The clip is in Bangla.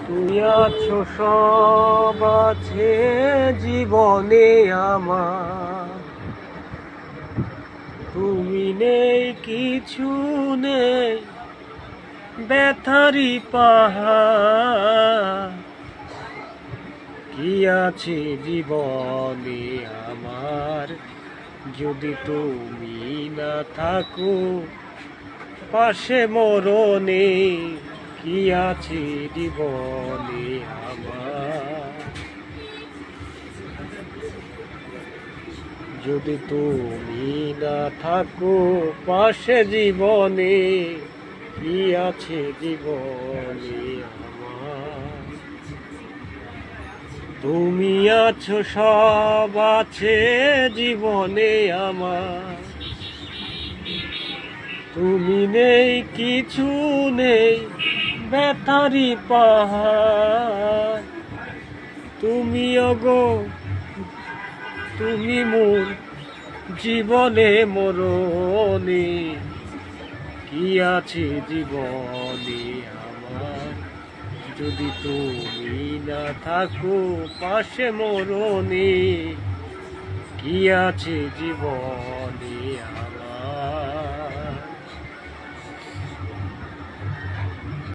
তুই আছো সব আছে জীবনে আমার, তুমি নেই কিছু নেই ব্যথারি পাহাড়। কি আছে জীবনে আমার যদি তুমি না থাকো পাশে মরণে? কি আছে জীবনে আমার যদি তুমি না থাকো পাশে জীবনে? কি আছে জীবনে আমার? তুমি আছো সব আছে জীবনে আমার, তুমি নেই কিছু নেই ব্যথারি পাহাড়। তুমি ওগো তুমি মোর জীবনে মরণে। কি আছে জীবনে আমার যদি তুমি না থাকো পাশে মরণে? কি আছে জীবনে আমার?